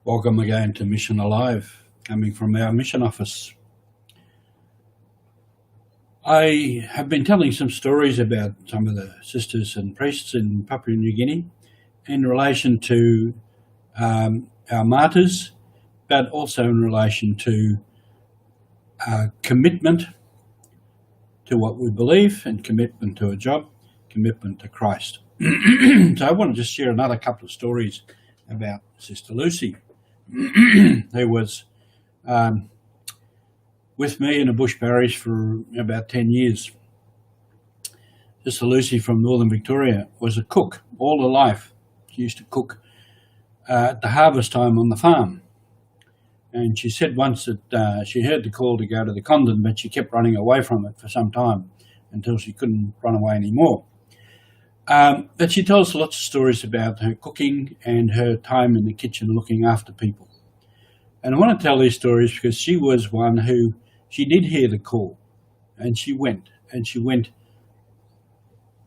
Welcome again to Mission Alive, coming from our mission office. I have been telling some stories about some of the sisters and priests in Papua New Guinea in relation to our martyrs, but also in relation to commitment to what we believe and commitment to a job, commitment to Christ. So I want to just share another couple of stories about Sister Lucy, who was with me in a bush parish for about 10 years. Sister Lucy from Northern Victoria was a cook all her life. She used to cook at the harvest time on the farm. And she said once that she heard the call to go to the convent, but she kept running away from it for some time until she couldn't run away anymore. But she tells lots of stories about her cooking and her time in the kitchen looking after people. And I want to tell these stories because she was one who, she did hear the call, and she went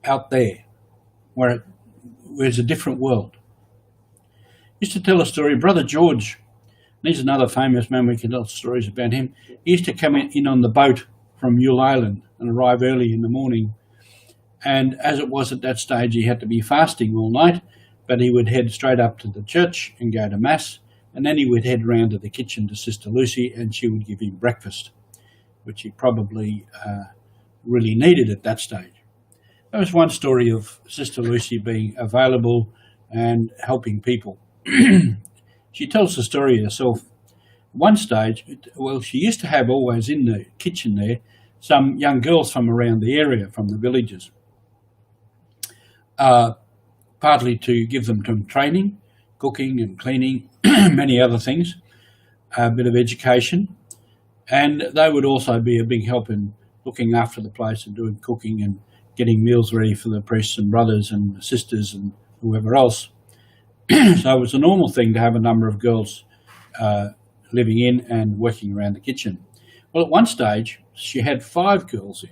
out there where it was a different world. Used to tell a story, Brother George, he's another famous man, we can tell stories about him. He used to come in on the boat from Mule Island and arrive early in the morning. And as it was at that stage, he had to be fasting all night, but he would head straight up to the church and go to Mass, and then he would head round to the kitchen to Sister Lucy, and she would give him breakfast, which he probably really needed at that stage. That was one story of Sister Lucy being available and helping people. She tells the story herself. One stage, she used to have always in the kitchen there some young girls from around the area, from the villages, partly to give them some training, cooking and cleaning, many other things, a bit of education. And they would also be a big help in looking after the place and doing cooking and getting meals ready for the priests and brothers and sisters and whoever else. So it was a normal thing to have a number of girls living in and working around the kitchen. Well, at one stage, she had 5 girls in,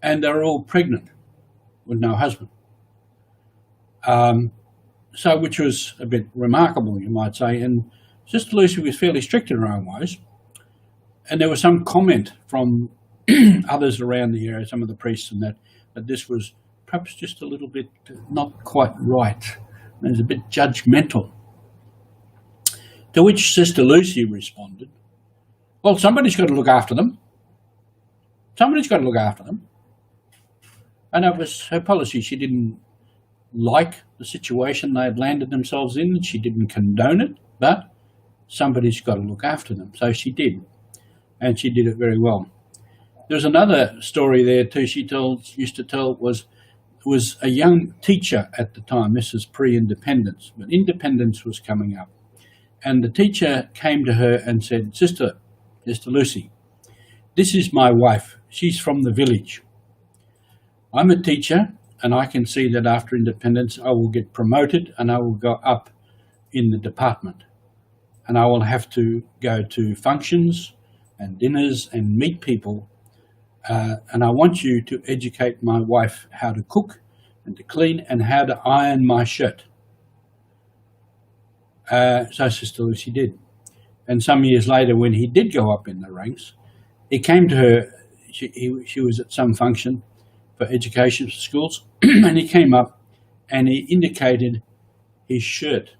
and they were all pregnant with no husband. Which was a bit remarkable, you might say. And Sister Lucy was fairly strict in her own ways. And there was some comment from others around the area, some of the priests and that this was perhaps just a little bit not quite right. It was a bit judgmental. To which Sister Lucy responded, well, somebody's got to look after them. Somebody's got to look after them. And that was her policy. She didn't like the situation they had landed themselves in. She didn't condone it, but somebody's got to look after them. So she did, and she did it very well. There's another story there too she used to tell, was a young teacher at the time. This is pre-independence, but independence was coming up. And the teacher came to her and said, Sister Lucy, this is my wife. She's from the village. I'm a teacher, and I can see that after independence I will get promoted and I will go up in the department. And I will have to go to functions and dinners and meet people. And I want you to educate my wife how to cook and to clean and how to iron my shirt. So Sister Lucy did. And some years later, when he did go up in the ranks, he came to her. She was at some function for education schools, and he came up and he indicated his shirt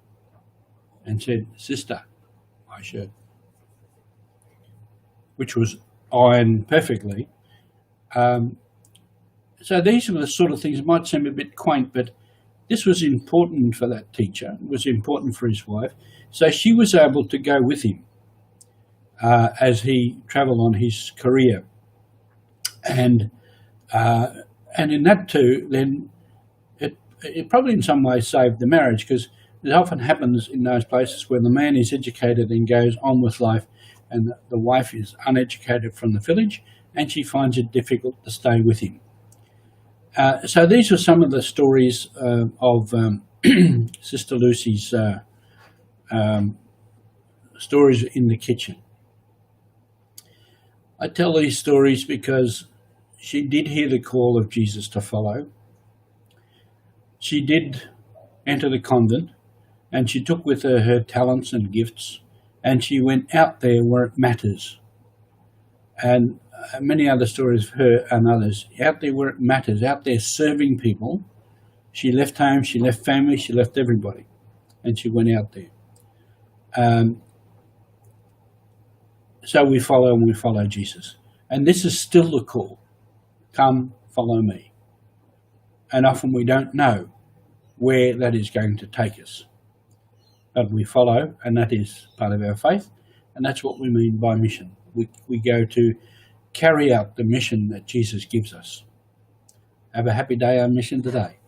and said, Sister, my shirt, which was ironed perfectly. So these are the sort of things that might seem a bit quaint, but this was important for that teacher. It was important for his wife. So she was able to go with him as he travelled on his career. And in that too, then it probably in some ways saved the marriage, because it often happens in those places where the man is educated and goes on with life and the wife is uneducated from the village and she finds it difficult to stay with him. So these are some of the stories of Sister Lucy's stories in the kitchen. I tell these stories because she did hear the call of Jesus to follow. She did enter the convent, and she took with her her talents and gifts, and she went out there where it matters. And many other stories of her and others, out there where it matters, out there serving people. She left home, she left family, she left everybody, and she went out there. So we follow Jesus. And this is still the call. Come, follow me. And often we don't know where that is going to take us. But we follow, and that is part of our faith, and that's what we mean by mission. We go to carry out the mission that Jesus gives us. Have a happy day on mission today.